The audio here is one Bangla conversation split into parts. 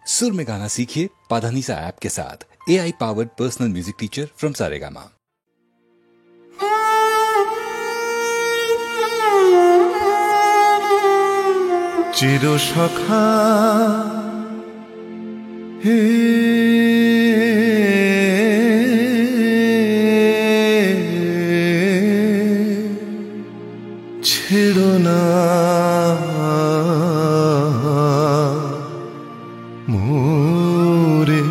सुर में गाना सीखिए पाधानीसा ऐप के साथ। AI powered personal music teacher from Saregama. चिर सखा हे छेड़ो ना मोरे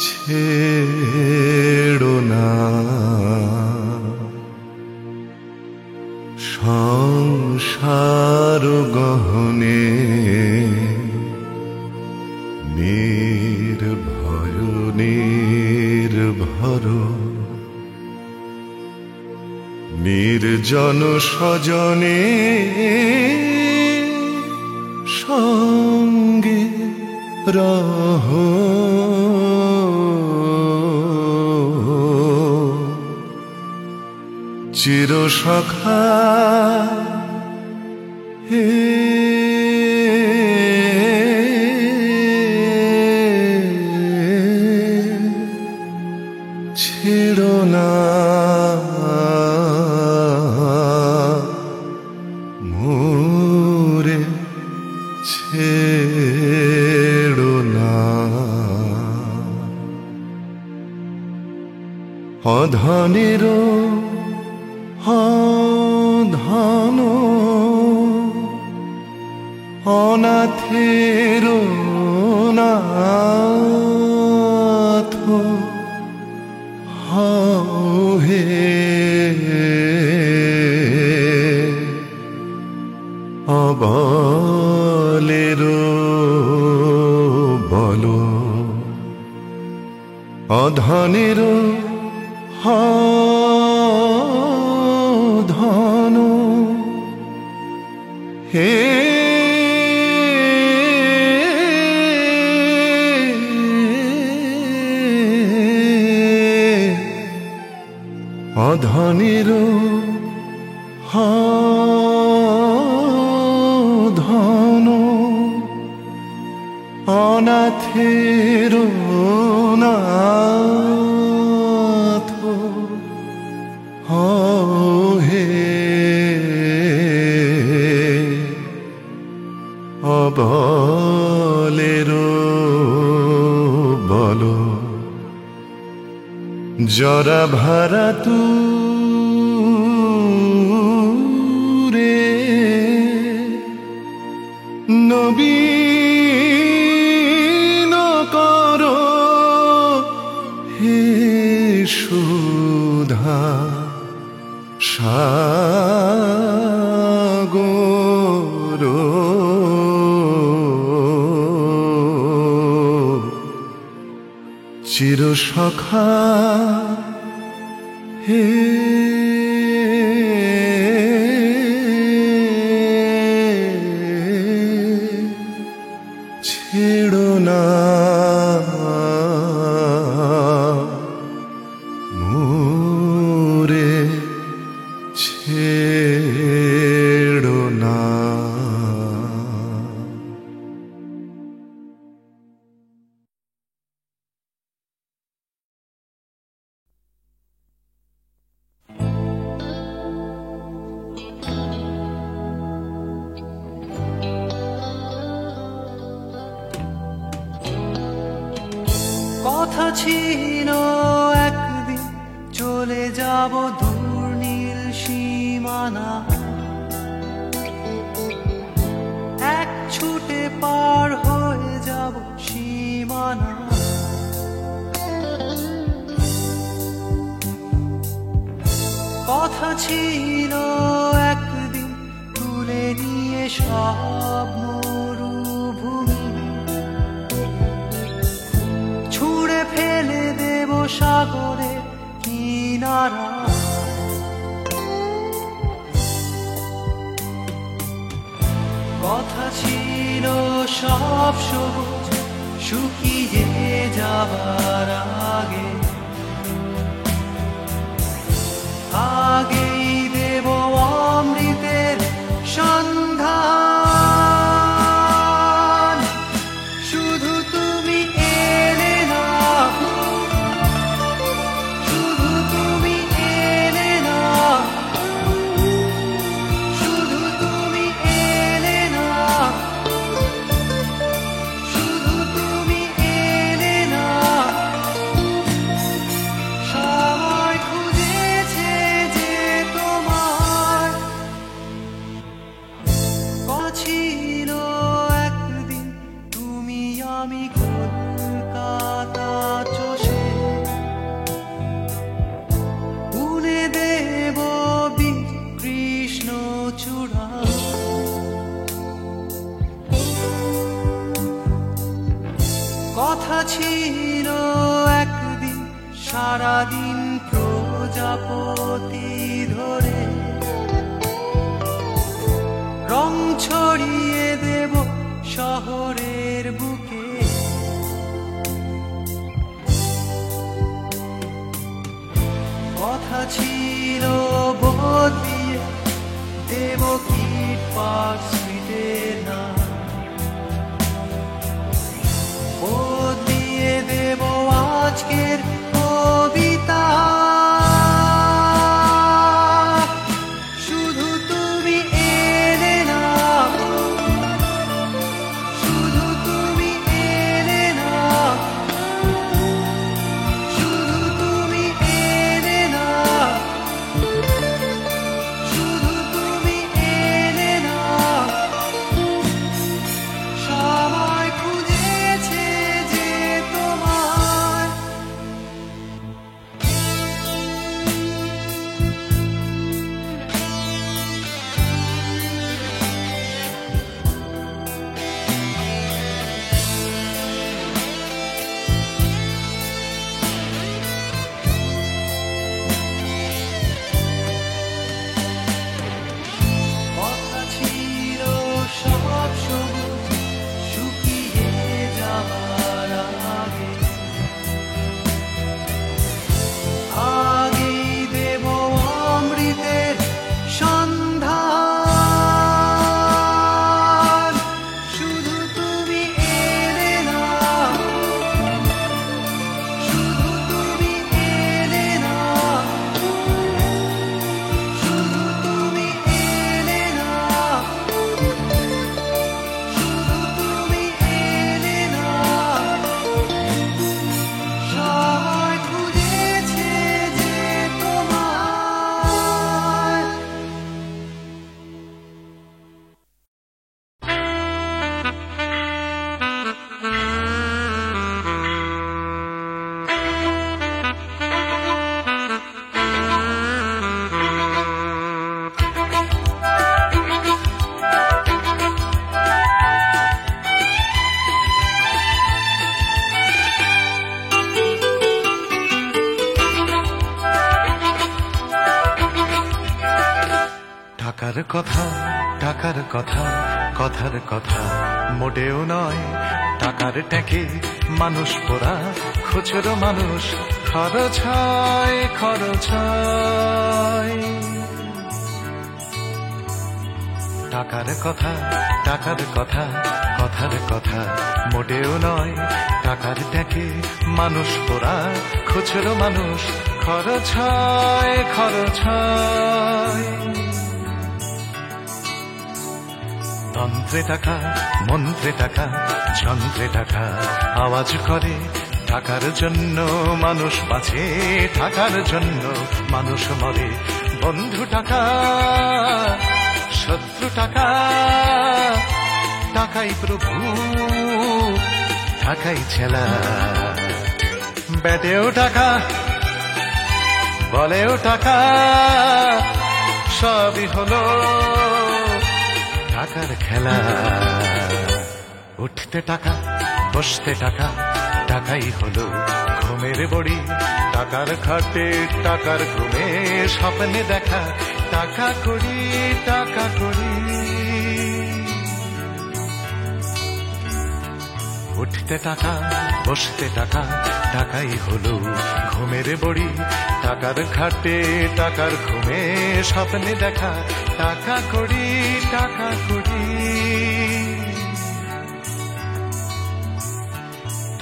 छेड़ो ना संसार गहने निर्भय निर्भर निर्जन सजने संगे रहो चिर सखा हे छेड़ो ना मोरे छेड़ो ना अधनेरो धन अनाथेरो नाथ हे अबलेरो बलो अधनेरो धन हे अधनेरो धन अनाथेरो नाथ हे अबलेरो बलो जरा भरा तू रे नवीन करो हे सुधा सागर चिर सखा हे छेड़ो ना मोरे छेड़ो ना কথা ছিল একদিন চলে যাব দূর নীল সীমানা এক ছুটে পার হয়ে যাব সীমানা কথা ছিল একদিন তুলে নিয়ে সব মরুভূমি ছুঁড়ে ফেলে দেব সাগরে কিনারা কথা ছিল সব সবুজ শুকিয়ে যাবার আগে আগেই দেব অমৃতের সন্ধান শুধু তুমি এলে না, শুধু তুমি এলে না, শুধু তুমি এলে না, শুধু তুমি এলে না। সবাই খুঁজেছে যে তোমার কথা ছিল একদিন, তুমি আমি কলকাতা চষে বুনে দেব কৃষ্ণ চূড়া। কথা ছিল একদিন সারাদিন প্রজাপতি ধরে রং ছড়িয়ে দেব শহরের বুকে। কথা ছিল বদলিয়ে দেব কিট পার্ক স্ট্রিটের নাম, বদলিয়ে দেব আজকের কবিতা। শুধু তুমি এলে না, শুধু তুমি এলে না, শুধু তুমি এলে না, শুধু তুমি এলে না। সবাই খুঁজেছে যে তোমার কথা ছিল সব সবুজ শুকিয়ে যাবার আগে, আগেই দেব অমৃতের সন্ধান। শুধু তুমি এলে না, শুধু তুমি এলে না, শুধু তুমি এলে না, শুধু তুমি এলে না। সবাই খুঁজেছে যে তোমার টাকার কথা, টাকার কথা, কথার কথা মোটেও নয়। টাকার ট্যাঁকে মানুষ পোড়া, খুচরো মানুষ খরচ হয়, খরচ হয়। টাকার কথা, টাকার কথা, কথার কথা মোটেও নয়। টাকার ট্যাঁকে মানুষ পোড়া, খুচরো মানুষ খরচ হয়, খরচ হয়। তন্ত্রে টাকা, মন্ত্রে টাকা, যন্ত্রে টাকা আওয়াজ করে। টাকার জন্য মানুষ বাঁচে, টাকার জন্য মানুষ মরে। বন্ধু টাকা, শত্রু টাকা, টাকাই প্রভু, টাকাই ছেলা। ব্যাটেও টাকা, বলেও টাকা, সবই হলো টাকার খেলা। উঠতে টাকা, বসতে টাকা, টাকাই হলো ঘুমের বড়ি। টাকার খাটে, টাকার ঘুমে, স্বপ্নে দেখা টাকা করি, টাকা করি। উঠতে টাকা, বসতে টাকা, টাকাই হলো ঘুমের বড়ি। টাকার খাটে, টাকার ঘুমে, স্বপ্নে দেখা টাকা করি, টাকা করি।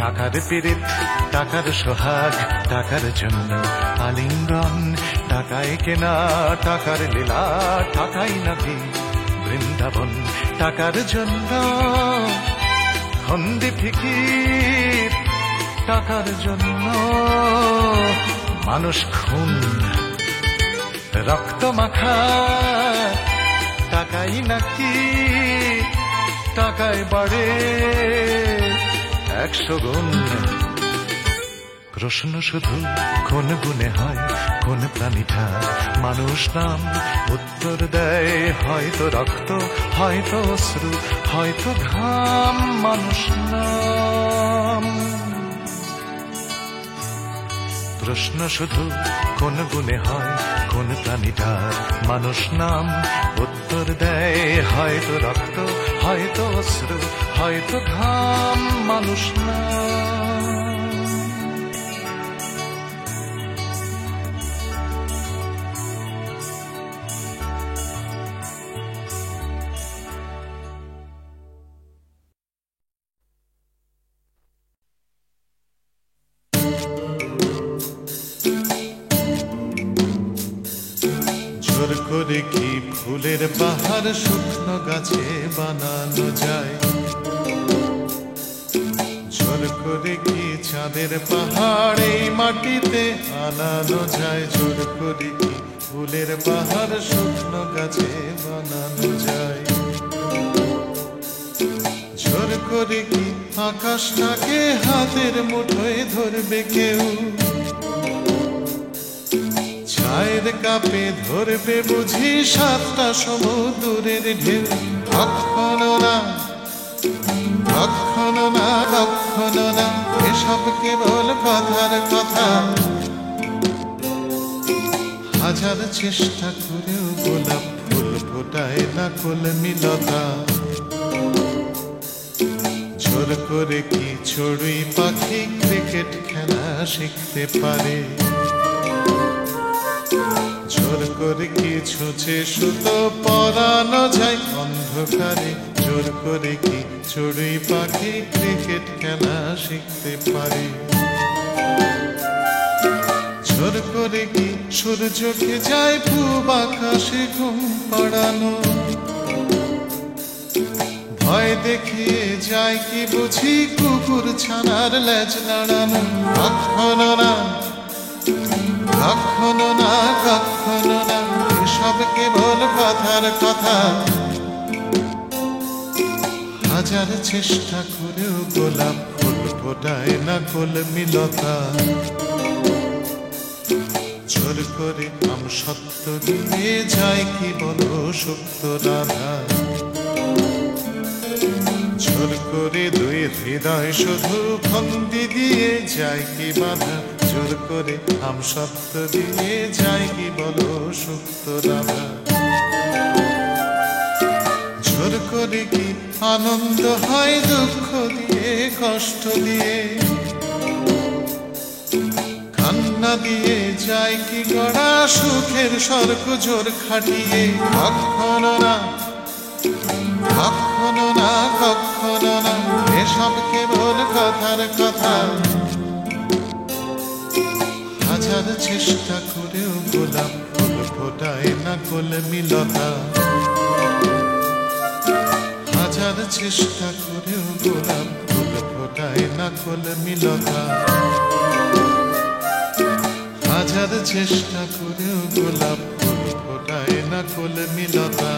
টাকার পীড়িত, টাকার সোহাগ, টাকার জন্য আলিঙ্গন, টাকায় কেনা টাকার লীলা, টাকাই নাকি বৃন্দাবন। টাকার জন্য ফন্দি ফিকির, টাকার জন্য মানুষ খুন, রক্ত মাখা, টাকাই নাকি টাকায় বাড়ে 100 গুণ। প্রশ্ন শুধু কোন গুণে হয়, কোন প্রাণীটা মানুষ নাম? উত্তর দেয় হয়তো রক্ত, হয়তো অশ্রু, হয়তো ঘাম, মানুষ নাম। প্রশ্ন শুধু কোন গুণে হয়, কোন প্রাণীটার মানুষ নাম? উত্তর দেয় হয়তো রক্ত, হয়তো অশ্রু, হয়তো ঘাম, মানুষ নাম। জোর করে কি ফুলের পাহাড় শুকনো গাছে বানানো যায়? জোর করে কি চাঁদের পাহাড় এই মাটিতে আনানো যায়? জোর করে কি ফুলের পাহাড় শুকনো গাছে বানানো যায়? জোর করে কি আকাশটাকে হাতের মুঠোয় ধরবে কেউ? চায়ের কাপে ধরবে বুঝি 7টা সমুদ্রের ঢেউ? কখনো না, কখনো না, কখনো না, এসব কেবল কথার কথা। হাজার চেষ্টা করেও গোলাপ ফুল ফোটায় না কলমিলতা। জোর করে কি চড়ুই পাখি ক্রিকেট খেলা শিখতে পারে? জোর করে কি ছুঁচে সুতো পরানো যায় অন্ধকারে? জোর করে কি চড়ুই পাখি ক্রিকেট খেলা শিখতে পারে? জোর করে কি সূর্যকে যায় পূব আকাশে ঘুম পাড়ানো? ভয় দেখিয়ে যায় কি বুঝি কুকুর ছানার লেজ নাড়ানো? কখনো না, কখনো না, কখনো না, এসব কেবল কথার কথা। হাজার চেষ্টা করেও গোলাপ ফুল ফোটায় না কলমিলতা। জোর করে আম সত্য দিয়ে যায় কি বলো সুপ্ত রাধা? জোর করে দুই হৃদয় শুধু ফন্দি দিয়ে যায় কি বাধা? জোর করে আম সত্য দিয়ে যায় কি বলো সুপ্ত রাধা? জোর করে কি আনন্দ হয় দুঃখ দিয়ে কষ্ট দিয়ে? কান্না দিয়ে যায় কি গড়া সুখের স্বর্গ জোর খাটিয়ে? কখনো না, কখনো না, কখনো না, এসব কেবল কথার কথা। হাজার চেষ্টা করেও গোলাপ ফুল ফোটায় না কলমিলতা। হাজার চেষ্টা করেও গোলাপ ফুল ফোটায় না কলমিলতা। হাজার চেষ্টা করেও গোলাপ ফুল ফোটায় না কলমিলতা।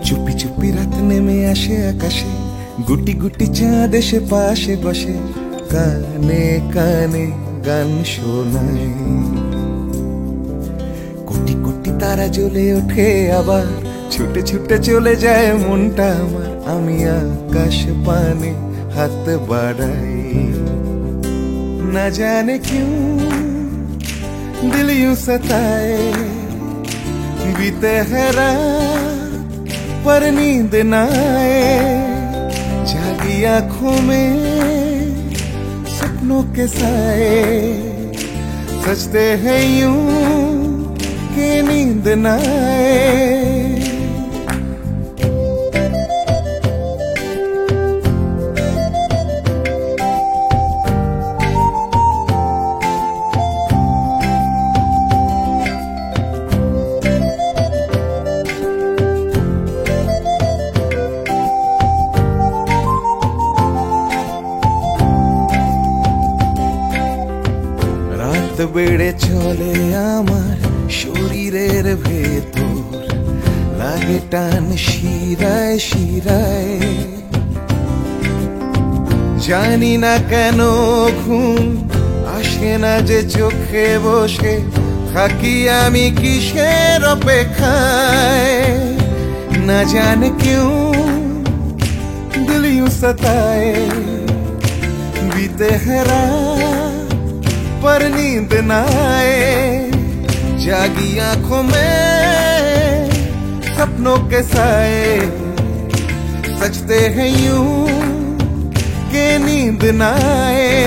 চুপি চুপি রাত নেমে আসে আকাশে, গুটি গুটি চাঁদ এসে পাশে বসে কানে কানে গান শোনায়। কোটি কোটি তারা জ্বলে ওঠে আবার ছুটে ছুটে চলে যায় মনটা আমার। আমি আকাশ পানে হাত বাড়াই। না জানে क्यों दिल यूं सताए, बीते है रात पर नींद न आए। जागी आंखों में सपनों के साए, सजते हैं यूं कि नींद न आए। বেড়ে চলে আমার শরীরের ভেতর, লাগে টান শিরায় শিরায়। জানি না কেন ঘুম আসে না যে চোখে বসে থাকি আমি কিসের অপেক্ষায়। না জানে क्यों दिल यूं सताए, बीते है रात पर नींद न आए। जागी आंखों में सपनों के साए, सजते हैं यूं कि नींद न आए।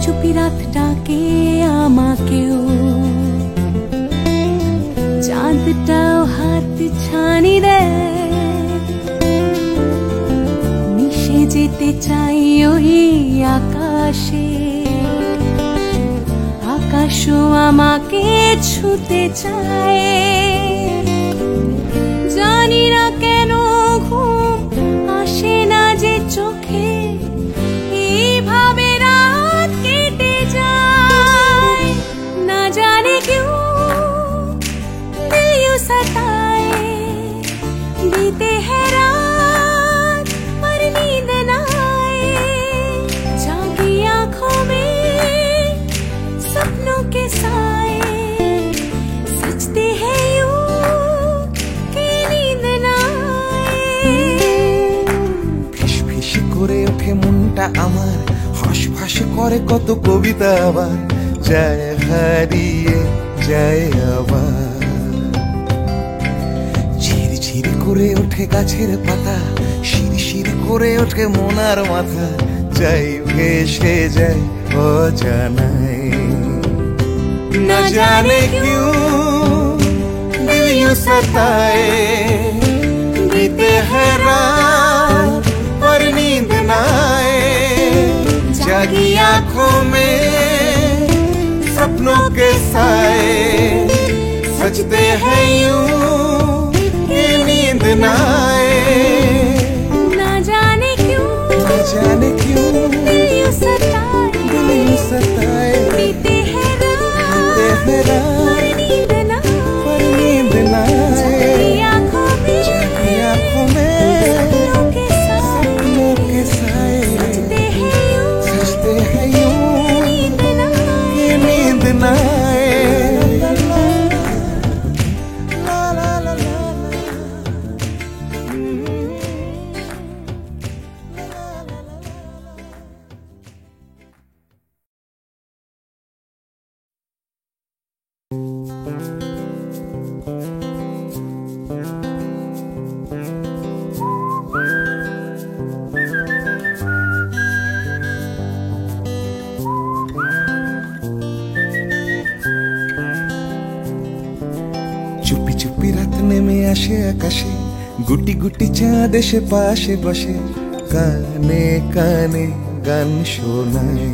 চুপি রাত ডাকে আমাকেও, চাঁদটাও হাত ছানি দেয়। মিশে যেতে চাই ওই আকাশে, আকাশও আমাকে ছুতে চায়। জানি না কেন ঘুম আসে না যে চোখে, এইভাবে सताए। बीते है रात पर नींद न आए। जागी आंखों में सपनों के साए, सजते हैं यूं कि नींद न आए। ফিস ফিস করে ওঠে মনটা আমার, হাসফাস করে কত কবিতা আবার যায় হারিয়ে যায় আবার। করে ওঠে গাছের পাতা, শিরশির করে ওঠে মনার মাথা, যাই ভেসে যায় অজানায়। না জানে क्यों दिल यूं सताए, बीते है रात पर नींद न आए। जागी आंखों में सपनों के साए, सजते हैं यूं नींद न आए। ना जाने क्यों दिल यूं सताए, बीते है रात पर नींद न आए। जागी आंखों में सपनों के साए, सजते हैं यूं कि नींद न आए। চুপি রাত নেমে আসে আকাশে, গুটি গুটি চাঁদ এসে পাশে বসে, কানে কানে গান শোনায়।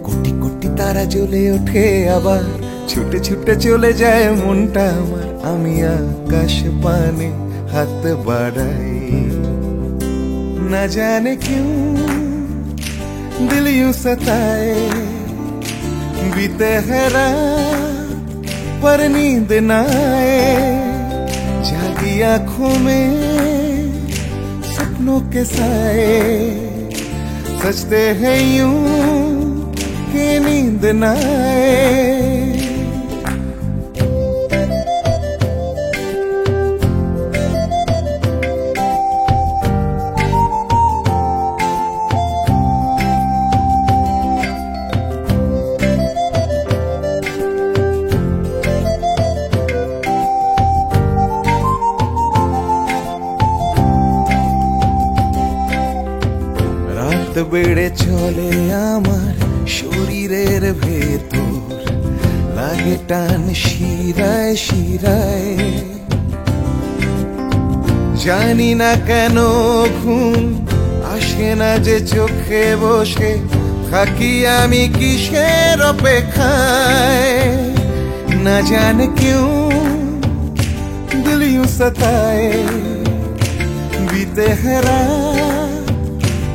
কোটি কোটি তারা জ্বলে ওঠে আবার, ছুটে ছুটে চলে যায় মনটা আমার। আমি আকাশ পানে হাত বাড়াই, না জানে क्यों दिल यूं सताए। बीते है रात पर नींद न आए, जागी आंखों में सपनों के साए। सजते हैं यूं कि नींद न आए। বেড়ে চলে আমার শরীরের ভেতর, লাগে টান শিরায় শিরায়। জানি না কেন ঘুম আসে না যে চোখে বসে, থাকি আমি কিসের অপেক্ষায়। না জানে क्यों दिल यूं सताए। बीते है रात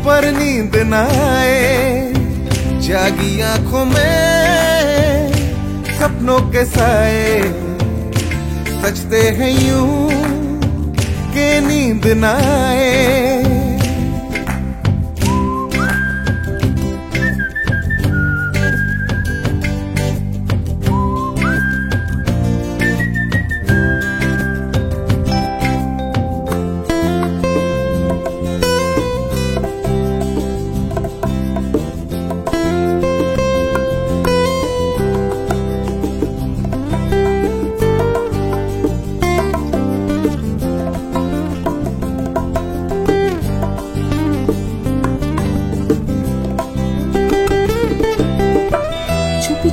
पर नींद न आए, जागी आंखों में सपनों के साए। सजते हैं यूं कि नींद न आए।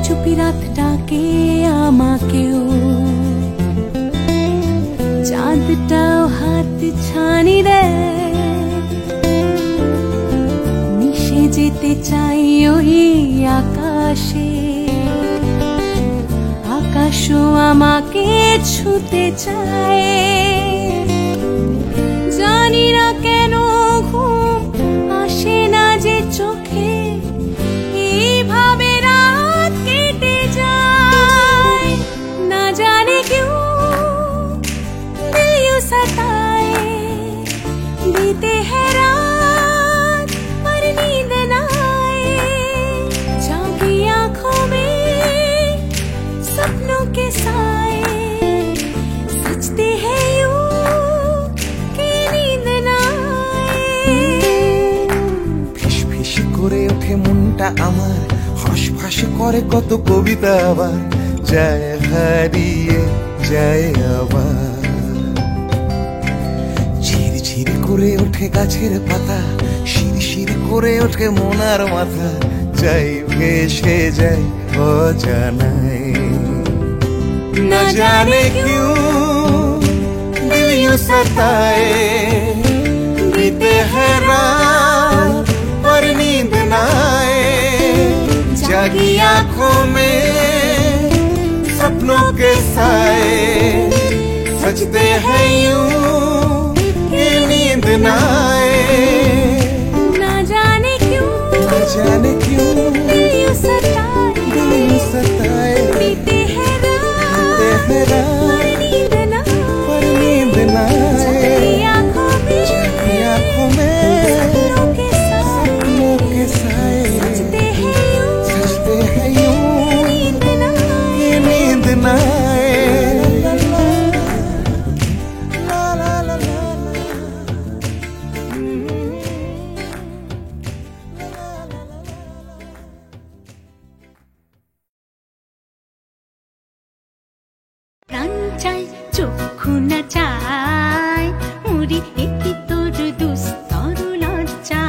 চুপি রাত ডাকে আমাকেও, চাঁদটাও হাত ছানি দেয়। মিশে যেতে চাই ওই আকাশে, আকাশও আমাকে ছুতে চায়। জানি না কেন ঘুম আসে না যে চোখে, এইভাবে রাত কেটে যায়। না জানে क्यों दिल यूं सताए। बीते है रात पर नींद न आए, जागी आंखों में सपनों के साए। सजते हैं यूं कि नींद न आए। ফিস ফিস করে ওঠে মনটা আমার, হাঁস করে কত কবিতা আবার, যায় হারিয়ে যায় আবার। ঝিরঝির করে ওঠে গাছের পাতা, শিরশির করে ওঠে মনার মাথা, যাই ভেসে যায় অজানায়। না জানে क्यों दिल यूं सताए। बीते है रात पर नींद न आए, जागी आंखों में सपनों के साए। सजते हैं यूं कि नींद न आए। ना जाने क्यों दिल यूं सताए। बीते है रात पर नींद न आए, जागी आंखों में सपनों के साए। सजते हैं यूं कि नींद न आए। ला ला ला ला প্রাণ চাই চক্ষু না চাই, মুড়ি একটি তোর দুস্তর লজ্জা।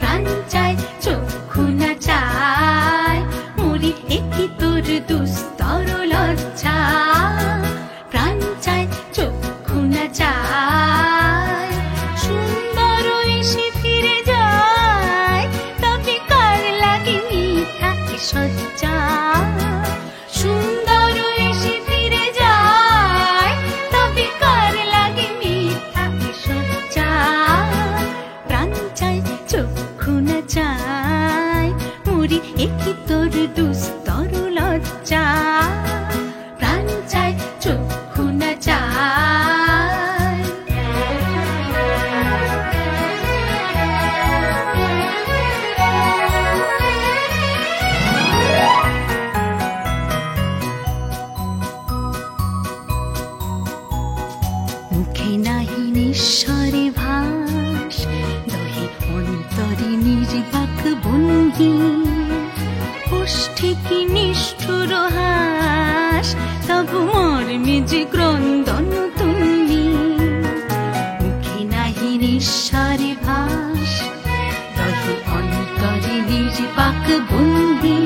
প্রাণ চাই চক্ষু না চাই, মুড়ি একটি তোর দুস্তর লজ্জা। মুখে নাহি নিঃস্বরে ভাস, দহে অন্তরে নির্বাক ভঙ্গি, ওষ্ঠে কি নিষ্ঠুর হাস, তবু মর্মে যে ক্রন্দন তুমি। মুখে নাহি নিঃস্বরে ভাস, দহে অন্তরে নির্বাক ভঙ্গি,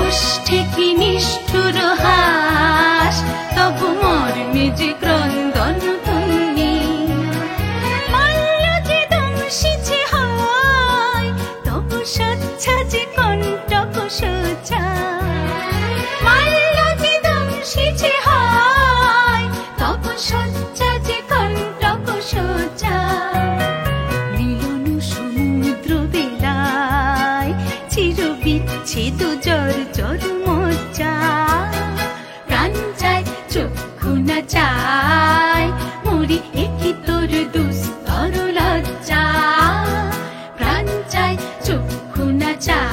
ওষ্ঠে কি নিষ্ঠুর হাস, তবু মর্মে যে ক্রন্দন তুমি। মাল্য যে দংশিছে হয়, তবু সচ্ছা যে কণ্টক সোজা। মাল্য যে দংশিছে হয়, তবু সচ্ছা যে কণ্টক সোজা। মিলন সমুদ্র বেলায় চির বিচ্ছেদ জর জর মজ্জা। প্রাণ চায় চক্ষু না চায়, মরি একই তোর দুস্তর লজ্জা। প্রাণ চায় চক্ষু না চায়।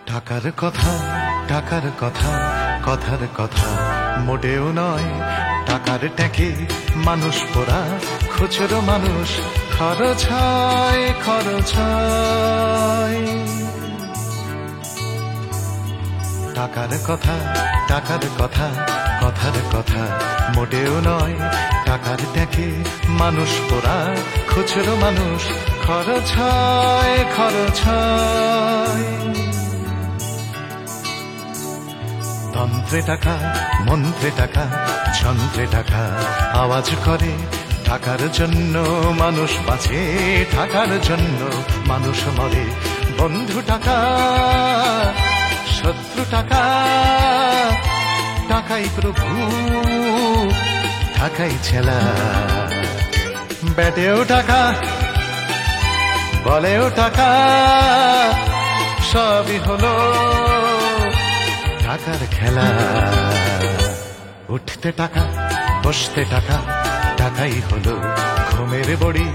টাকার কথা, টাকার কথা, কথার কথা মোটেও নয়। টাকার ট্যাঁকে মানুষ পোড়া, খুচরো মানুষ খরচ হয়, খরচ হয়। টাকার কথা, টাকার কথা, কথার কথা মোটেও নয়। টাকার ট্যাঁকে মানুষ পোড়া, খুচরো মানুষ খরচ হয়, খরচ হয়। তন্ত্রে টাকা, মন্ত্রে টাকা, যন্ত্রে টাকা আওয়াজ করে। টাকার জন্য মানুষ বাঁচে, টাকার জন্য মানুষ মরে। বন্ধু টাকা, শত্রু টাকা, টাকাই প্রভু, টাকাই ছেলা। ব্যাটেও টাকা, বলেও টাকা, সবই হলো টাকার খেলা। উঠতে টাকা, বসতে টাকা, টাকাই হলো ঘুমের বড়ি।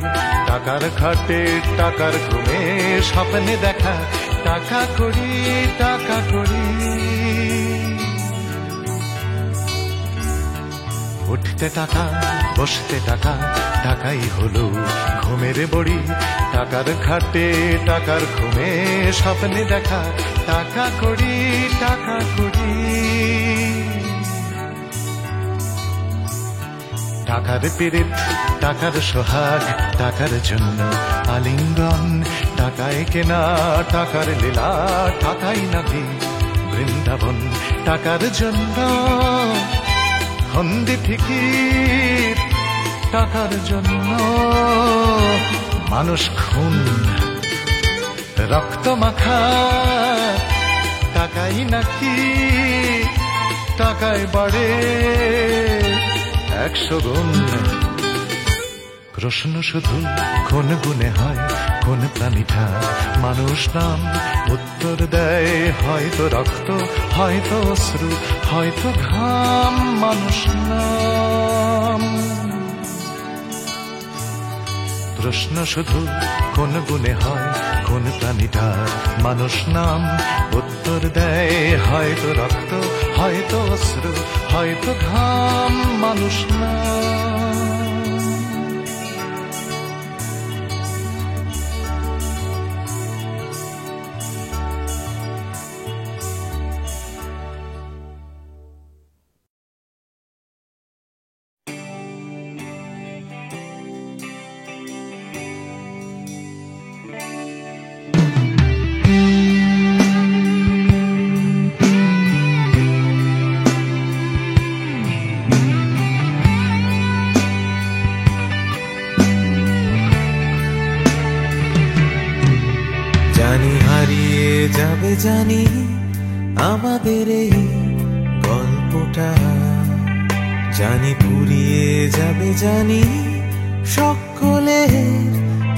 টাকার খাটে, টাকার ঘুমে, স্বপ্নে দেখা টাকা করি, টাকা করি। উঠতে টাকা, বসতে টাকা, টাকাই হলো ঘুমের বড়ি। টাকার খাটে, টাকার ঘুমে, স্বপ্নে দেখা টাকা করি, টাকা করি। টাকার পীড়িত, টাকার সোহাগ, টাকার জন্য আলিঙ্গন। টাকায় কেনা, টাকার লীলা, টাকাই নাকি বৃন্দাবন। টাকার জন্য হন্দি ফিকির, টাকার জন্য মানুষ খুন, রক্ত মাখা। টাকাই নাকি টাকায় বাড়ে 100 গুণ। প্রশ্ন শুধু কোন গুণে হয়, কোন প্রাণীটা মানুষ নাম? উত্তর দেয় হয়তো রক্ত, হয়তো অশ্রু, হয়তো ঘাম। মানুষ নাম। প্রশ্ন শুধু কোন গুণে হয়, কোন প্রাণীটা মানুষ নাম? উত্তর দেয় হয়তো রক্ত, হয়তো অশ্রু, হয়তো ঘাম। মানুষ নাম। যাবে জানি আমাদের এই গল্পটা। জানি ফুরিয়ে যাবে জানি সকলের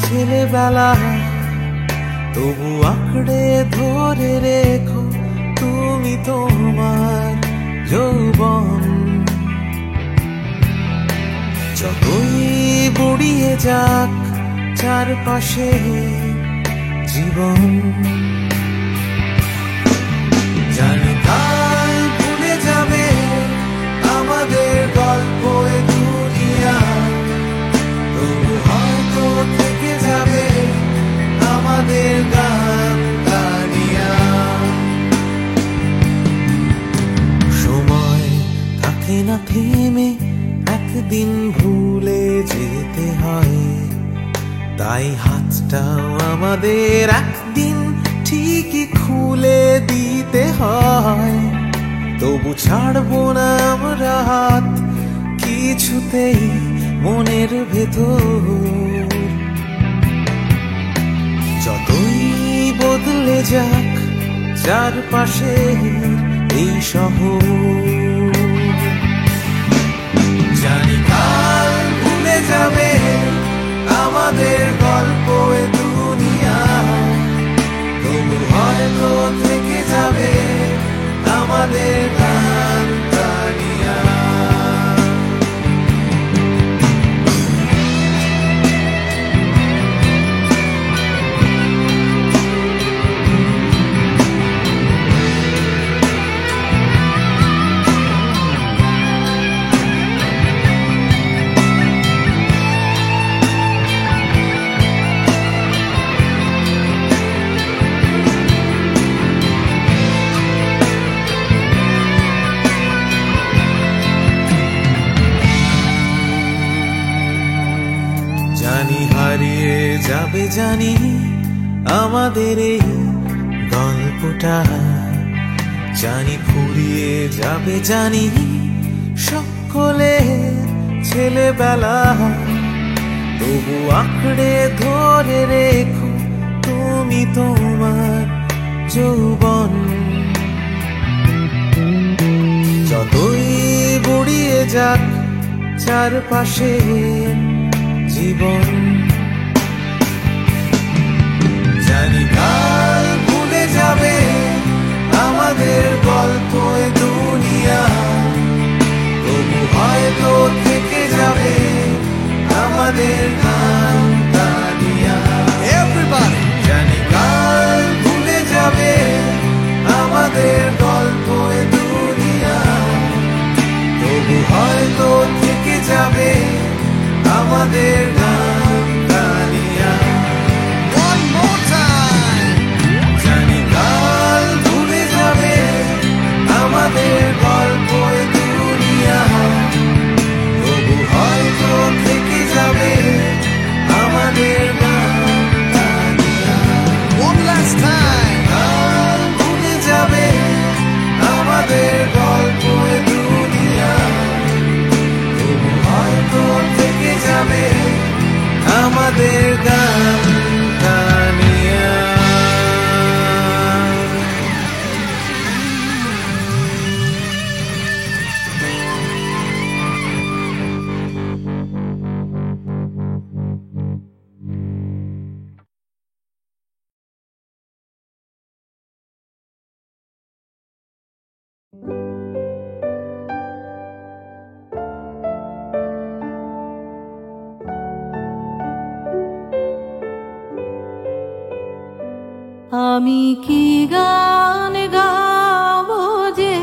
ছেলেবেলা, তবু আঁকড়ে ধরে রেখো তুমি তোমার যৌবন। যতই বুড়িয়ে যাক চারপাশে জীবন, জানি কাল ভুলে যাবে আমাদের গল্প এ দুনিয়া, তবু হয়তো থেকে যাবে আমাদের গান গানিয়া। সময় থাকে না থেমে, একদিন ভুলে যেতে হয়, তাই হাতটাও আমাদের একদিন ঠিকই খুলে দিতে হয়। তবু ছাড়বো না আমরা হাত কিছুতেই মনের ভেতর, যতই বদলে যাক চারপাশে এই শহর। জানি কাল ভুলে যাবে আমাদের গল্প এ দুনিয়া, তবু হয়তো থেকে যাবে আমাদের গান গানিয়া। জানি হারিয়ে যাবে জানি আমাদের এই গল্পটা, জানি ফুরিয়ে যাবে জানি সকলের ছেলেবেলা, তবু আঁকড়ে ধরে রেখো তুমি তোমার যৌবন। যতই বুড়িয়ে যাক চারপাশে জীবন, জানি কাল ভুলে যাবে আমাদের গল্প এ দুনিয়া, তবু হয়তো থেকে যাবে আমাদের গান গানিয়া। জানি কাল ভুলে যাবে আমাদের গল্প এ দুনিয়া, তবু হয়তো থেকে যাবে আমাদের গান গানিয়া। জানি কাল ভুলে যাবে আমাদের গল্প এ দুনিয়া, তবু হয়তো থেকে যাবে আমাদের গান গানিয়া। কাল ভুলে যাবে আমাদের গল্প এ দুনিয়া, তবু হয়তো থেকে যাবে আমাদের গান গানিয়া। আমি কি গান গাবো যে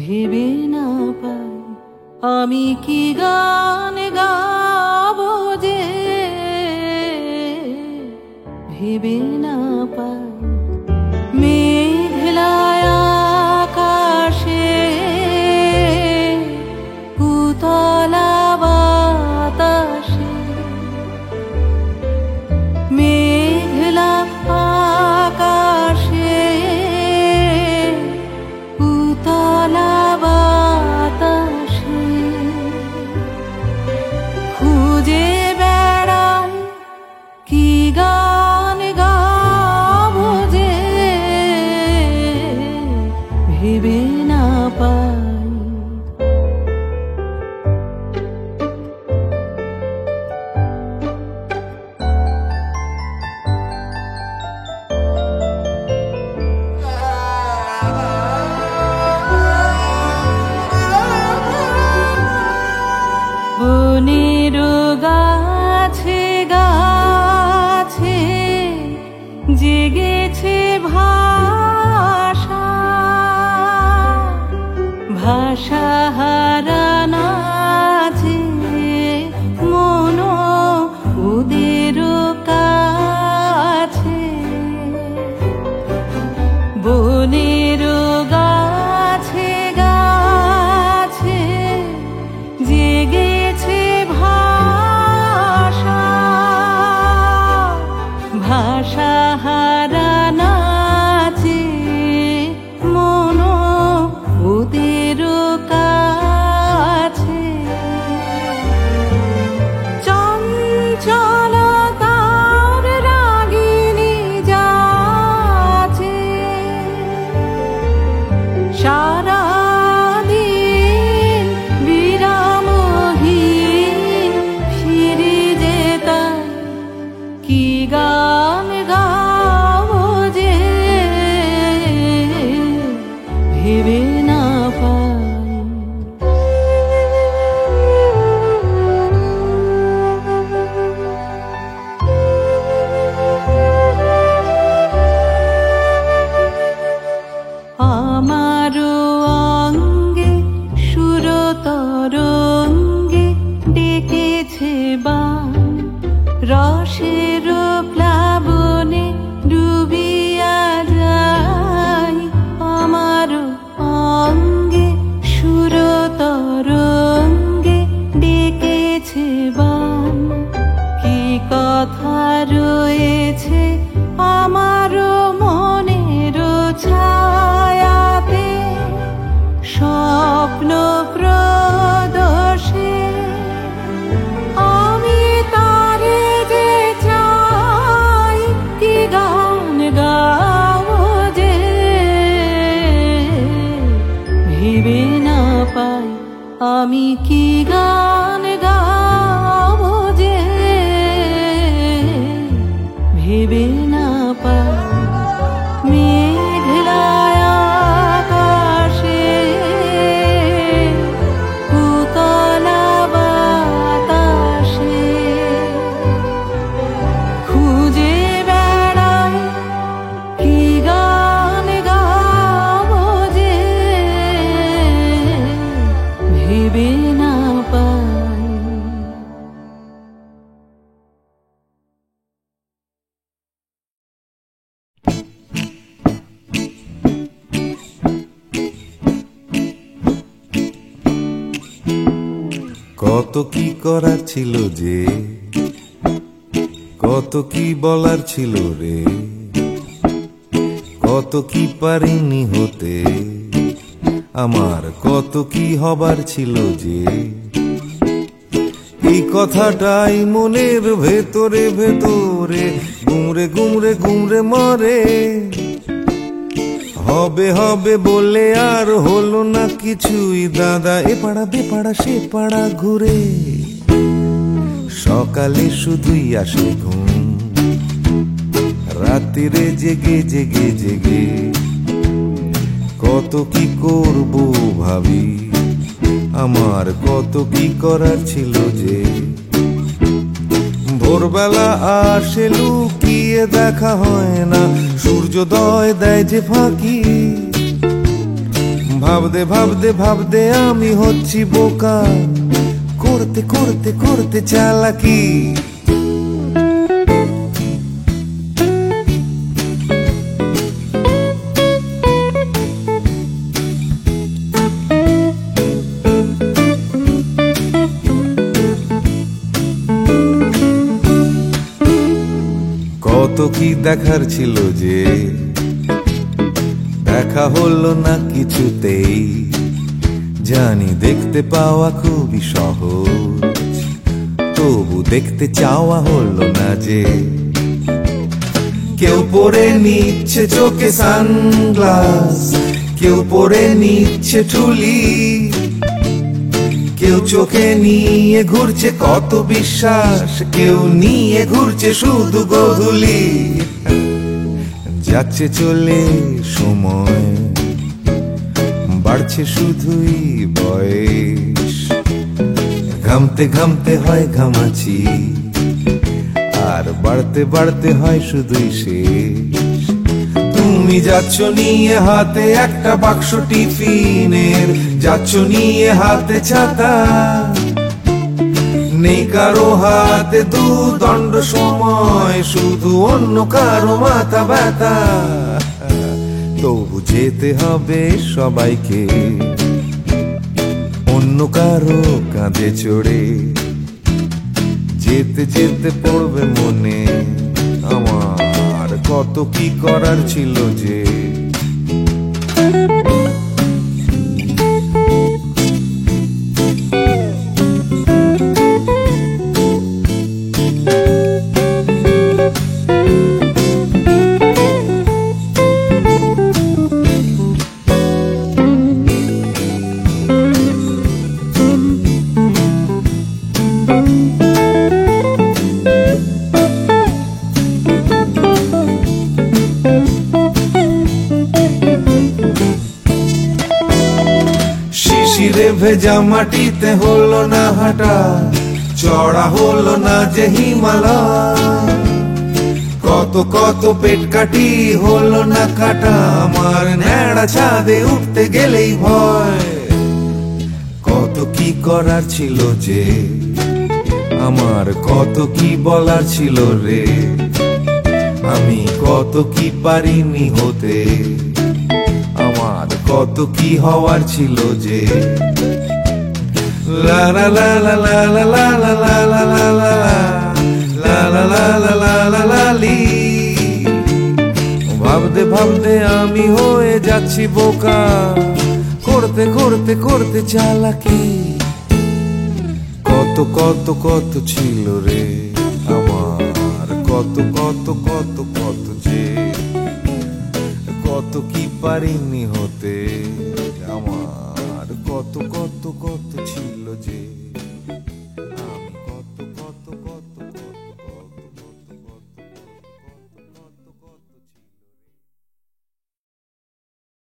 ভেবে না পাই, আমি কি গান গাবো যে ভেবে না পাই। মেঘলায় আকাশে উতলা বাতাসে, মেঘলা জেগেছে ভাষা, ভাষা হারানো আছে মন ওদের কাছে। বনের গাছে গাছে জেগেছে ভাষা, ভাষা হারানো আছে মন ওদের কাছে। চঞ্চলতার রাগিনী যাচ্ছে সারাদিন বিরামহীন, ফিরে যেতাম কি গান গাবো যে ভেবে না পাই। আমারও অঙ্গে সুরতরঙ্গে ডেকেছে বান, রসের প্লাবনে ডুবিয়া যায়। আমারও অঙ্গে সুরতরঙ্গে ডেকেছে বান, কি কথা রয়েছে আমারও মনের ছায়াতে, স্বপ্ন প্রদোষে আমি তারে যে চাই, কি গান গাবো যে ভেবে না পাই। আমি কি গান গাবো যে ভেবে না পাই। মেঘলায় আকাশে উতলা বাতাসে খুঁজে বেড়াই, কি গান গাবো যে ভেবে না পাই। কত কি করার ছিল যে, কত কি বলার ছিল রে, কত কি পারিনি হতে, আমার কত কি হবার ছিল যে। এই কথাটাই মনের ভেতরে ভেতরে গুমরে গুমরে গুমরে মরে। হবে হবে বলে আর হলো না কিছুই দাদা, এ পাড়া বে পাড়া সে পাড়া ঘুরে। সকালে শুধুই আসে ঘুম, রাত্রিরে জেগে জেগে জেগে কত কি করব ভাবি, আমার কত কি করার ছিল যে। ভোরবেলা আসে লুকিয়ে দেখা হয় না, সূর্যোদয় দেয় যে ফাঁকি। ভাবতে ভাবতে ভাবতে আমি হচ্ছি বোকা, করতে করতে করতে চালাকি। কত কি দেখার ছিল যে, দেখা হলো না কিছুতেই। জানি দেখতে পাওয়া খুবই সহজ, তবু দেখতে চাওয়া হলো না যে। কেউ পরে নিচ্ছে চোখে সানগ্লাস, কেউ পরে নিচ্ছে ঠুলি, কেউ চোখে নিয়ে ঘুরছে কত বিশ্বাস, কেউ নিয়ে ঘুরছে শুধু গোধূলি। যাচ্ছে চলে সময়, বাড়ছে শুধুই বয়স, ঘামতে ঘামতে হয় ঘামাচি, আর বাড়তে বাড়তে হয় শুধুই শেষ। তুমি যাচ্ছ নিয়ে হাতে একটা বাক্স টিফিনের, যাচ্ছ নিয়ে হাতে ছাতা, নেই কারো হাতে দুদণ্ড সময়, শুধু অন্য কারো মাথা ব্যথা। তবু যেতে হবে সবাইকে অন্য কারো কাঁধে চড়ে, যেতে যেতে পড়বে মনে আমার কত কি করার ছিল যে। শিশিরে ভেজা মাটিতে হলো না হাঁটা, চড়া হলো না যে হিমালয়, কত কত পেট কাটি হলো না কাটা, আমার ন্যাড়া ছাদে উঠতে গেলেই ভয়। কত কি করার ছিল যে, আমার কত কি বলার ছিল রে, আমি কত কি পারিনি হতে, আমার কত কি হওয়ার ছিল যে। লা লা লা লা লা লা লা লা লা লা লা লা লা লা লা লা লা লা লা লি। ভাবতে ভাবতে আমি হয়ে যাচ্ছি বোকা, করতে করতে করতে চালাকি, কত কত কত ছিল রে আমার, কত কত কত কত যে, কত কি পারিনি হতে, আমার কত কত কত ছিল যে।